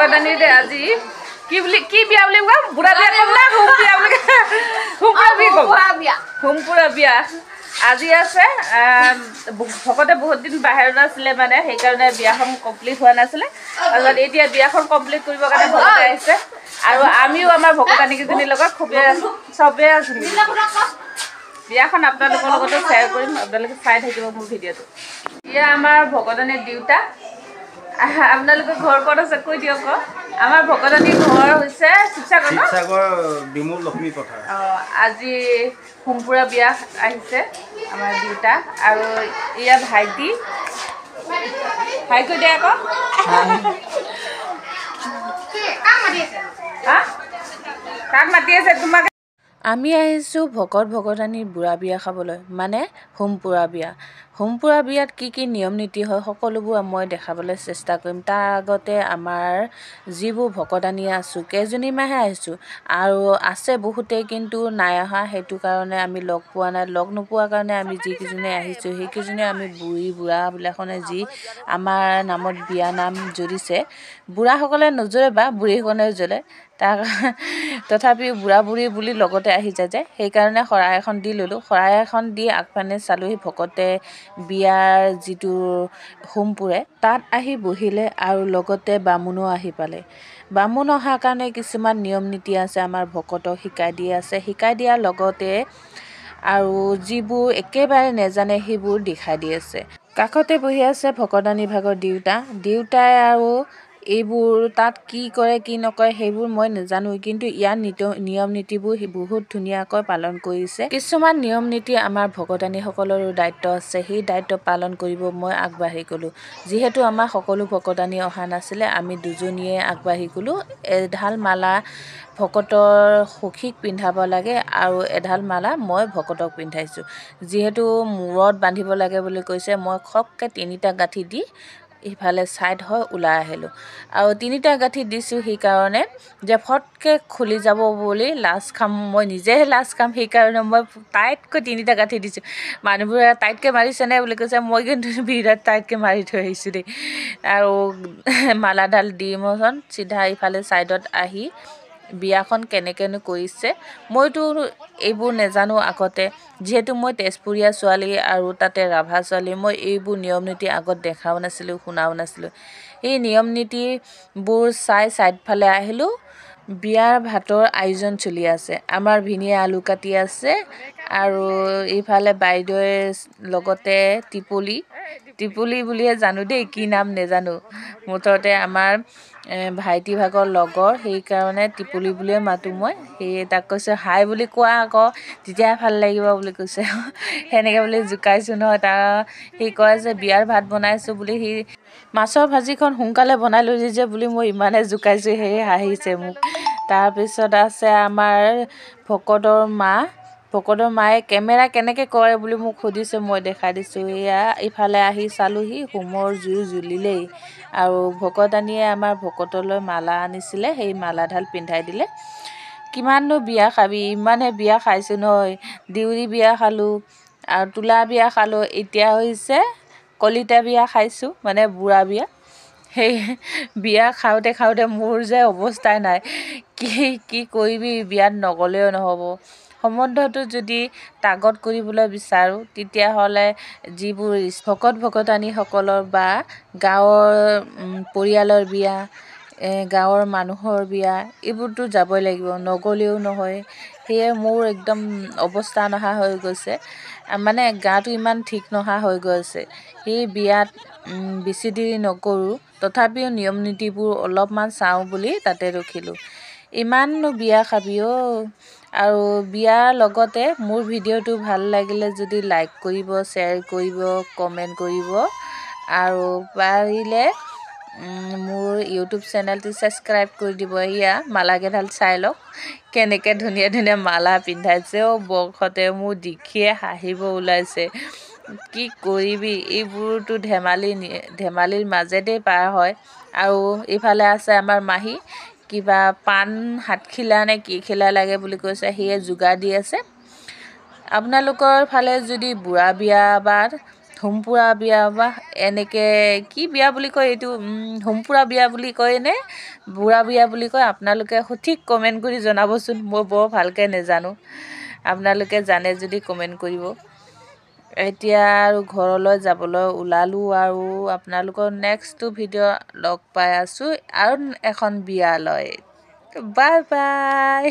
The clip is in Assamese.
ভকতানীতে আজি কি বিয়া বুলি কম বুঢ়া বিয়া কম না হোম বিয়া বুলি হোমপুৰা বিয়া আজি আছে ভকতে বহুত দিন বাহিৰত আছিলে মানে সেইকাৰণে বিয়াখন কমপ্লিট হোৱা নাছিলে তাৰপিছত এতিয়া বিয়াখন কমপ্লিট কৰিবৰ কাৰণে ভকতে আহিছে আৰু আমিও আমাৰ ভকতানীকেইজনীৰ লগত খুবেই চবেই আছো বিয়াখন আপোনালোকৰ লগতো শ্বেয়াৰ কৰিম আপোনালোকে চাই থাকিব মোৰ ভিডিঅ'টো এয়া আমাৰ ভকতানীৰ দেউতা আপোনালোকৰ ঘৰ ক'ত আছে কৈ দিয়ক আমাৰ ভকতানীৰ ঘৰ হৈছে শিৱসাগৰ বিমল লক্ষ্মী পথাৰ আজি হোমপুৰা বিয়া আহিছে আমাৰ দেউতা আৰু এয়া ভাইটি কৈ দিয়া আকৌ কাক মাতি আছে তোমাক আমি আহিছোঁ ভকতানীৰ বুঢ়া বিয়া খাবলৈ মানে হোমপুৰা বিয়া হোমপুৰা বিয়াত কি নিয়ম নীতি হয় সকলোবোৰ মই দেখাবলৈ চেষ্টা কৰিম তাৰ আগতে আমাৰ যিবোৰ ভকতানী আছোঁ কেইজনীমানহে আহিছোঁ আৰু আছে বহুতেই কিন্তু নাই অহা সেইটো কাৰণে আমি লগ পোৱা নাই লগ নোপোৱাৰ কাৰণে আমি যিকেইজনী আহিছোঁ সেইকেইজনী আমি বুঢ়াবিলাকনে যি আমাৰ নামত বিয়া নাম জুৰিছে বুঢ়াসকলে নজৰে বা বুঢ়ীসকলে জ্বলে তাৰ তথাপিও বুঢ়া বুঢ়ী বুলি লগতে আহি যায় যে সেইকাৰণে শৰাই এখন দি ল'লোঁ শৰাই এখন দি আগফালে চালোঁহি ভকতে বিয়াৰ যিটো হোম পুৰে তাত আহি বহিলে আৰু লগতে বামুণো আহি পালে বামুণ অহাৰ কাৰণে কিছুমান নিয়ম নীতি আছে আমাৰ ভকতক শিকাই দিয়াৰ লগতে আৰু যিবোৰ একেবাৰে নেজানে সেইবোৰ দেখাই দি আছে কাষতে বহি আছে ভকতানী ভাগৰ দেউতাই আৰু এইবোৰ তাত কি কৰে কি নকৰে সেইবোৰ মই নাজানো কিন্তু ইয়াৰ নিয়ম নীতিবোৰ বহুত ধুনীয়াকৈ পালন কৰিছে কিছুমান নিয়ম নীতি আমাৰ ভকতানীসকলৰো দায়িত্ব আছে সেই দায়িত্ব পালন কৰিব মই আগবাঢ়ি গ'লোঁ যিহেতু আমাৰ সকলো ভকতানী অহা নাছিলে আমি দুজনীয়ে আগবাঢ়ি গ'লোঁ এডাল মালা ভকতৰ সখীক পিন্ধাব লাগে আৰু এডাল মালা মই ভকতক পিন্ধাইছোঁ যিহেতু মূৰত বান্ধিব লাগে বুলি কৈছে মই খককৈ 3টা গাঁঠি দি ইফালে ছাইড হৈ ওলাই আহিলোঁ আৰু 3টা গাঁঠি দিছোঁ সেইকাৰণে যে ফটকৈ খুলি যাব বুলি লাজ খাম মই নিজেহে লাজ খাম সেইকাৰণে মই টাইটকৈ 3টা গাঁঠি দিছোঁ মানুহবোৰে টাইটকৈ মাৰিছেনে বুলি কৈছে মই কিন্তু বিৰাট টাইটকৈ মাৰি থৈ আহিছোঁ দেই আৰু মালাডাল দি মচন চিধা ইফালে ছাইডত আহি বিয়াখন কেনেকৈনো কৰিছে মইতো এইবোৰ নাজানো আগতে যিহেতু মই তেজপুৰীয়া ছোৱালী আৰু তাতে ৰাভা ছোৱালী মই এইবোৰ নিয়ম নীতি আগত দেখাও নাছিলোঁ শুনাও নাছিলোঁ এই নিয়ম নীতিবোৰ চাই ছাইডফালে আহিলোঁ বিয়াৰ ভাতৰ আয়োজন চলি আছে আমাৰ ভিনীয়ে আলু কাটি আছে আৰু এইফালে বাইদেৱে লগতে টিপলি বুলিয়ে জানো দেই কি নাম নেজানো মুঠতে আমাৰ ভাইটি ভাগৰ লগৰ সেইকাৰণে টিপলি বুলিয়ে মাতোঁ মই সেয়ে তাক কৈছোঁ হাই বুলি কোৱা আকৌ তেতিয়াহে ভাল লাগিব বুলি কৈছে সেনেকৈ বুলি জোকাইছোঁ নহয় সি কয় যে বিয়াৰ ভাত বনাইছোঁ বুলি সি মাছৰ ভাজিখন সোনকালে বনাই লৈ যে বুলি মই ইমানে জোকাইছোঁ সেয়ে হাঁহিছে মোক তাৰপিছত আছে আমাৰ ভকতৰ মায়ে কেমেৰা কেনেকৈ কৰে বুলি মোক সুধিছে মই দেখাই দিছোঁ এয়া ইফালে আহি চালোঁহি হোমৰ জুই জ্বলিলেই আৰু ভকতানীয়ে আমাৰ ভকতলৈ মালা আনিছিলে সেই মালাডাল পিন্ধাই দিলে কিমাননো বিয়া খাবি ইমানহে বিয়া খাইছোঁ নহয় দেউৰী বিয়া খালোঁ আৰু তোলা বিয়া খালোঁ এতিয়া হৈছে কলিতা বিয়া খাইছোঁ মানে বুঢ়া বিয়া সেই বিয়া খাওঁতে মোৰ যে অৱস্থাই নাই কি কৰিবি বিয়াত নগ'লেও নহ'ব সম্বন্ধটো যদি তাগত কৰিবলৈ বিচাৰোঁ তেতিয়াহ'লে যিবোৰ ভকতানীসকলৰ বা গাঁৱৰ পৰিয়ালৰ বিয়া গাঁৱৰ মানুহৰ বিয়া এইবোৰতো যাবই লাগিব নগ'লেও নহয় সেয়ে মোৰ একদম অৱস্থা নহা হৈ গৈছে মানে গাটো ইমান ঠিক নহা হৈ গৈছে সেই বিয়াত বেছি দেৰি নকৰোঁ তথাপিও নিয়ম নীতিবোৰ অলপমান চাওঁ বুলি তাতে ৰখিলোঁ ইমাননো বিয়া খাবি আৰু বিয়াৰ লগতে মোৰ ভিডিঅ'টো ভাল লাগিলে যদি লাইক কৰিব শ্বেয়াৰ কৰিব কমেণ্ট কৰিব আৰু পাৰিলে মোৰ ইউটিউব চেনেলটো ছাবস্ক্ৰাইব কৰি দিব এয়া মালাকেইডাল চাই লওক কেনেকৈ ধুনীয়া মালা পিন্ধাইছে বৰষতে মোৰ দেখিয়ে হাঁহিব ওলাইছে কি কৰিবি এইবোৰতো ধেমালিৰ মাজেদি পাৰ হয় আৰু ইফালে আছে আমাৰ মাহী কিবা পাণ হাতখিলা নে কি খিলা লাগে বুলি কৈছে সেয়ে যোগাৰ দি আছে আপোনালোকৰ ফালে যদি বুঢ়া বিয়া বা হোমপুৰা বিয়া বা এনেকৈ কি বিয়া বুলি কয় এইটো হোমপুৰা বিয়া বুলি কয় নে বুঢ়া বিয়া বুলি কয় আপোনালোকে সঠিক কমেণ্ট কৰি জনাবচোন মই বৰ ভালকৈ নেজানো আপোনালোকে জানে যদি কমেণ্ট কৰিব এতিয়া আৰু ঘৰলৈ যাবলৈ ওলালোঁ আৰু আপোনালোকৰ নেক্সটটো ভিডিঅ' লগ পাই আছোঁ আৰু এখন বিয়ালৈ বাই বাই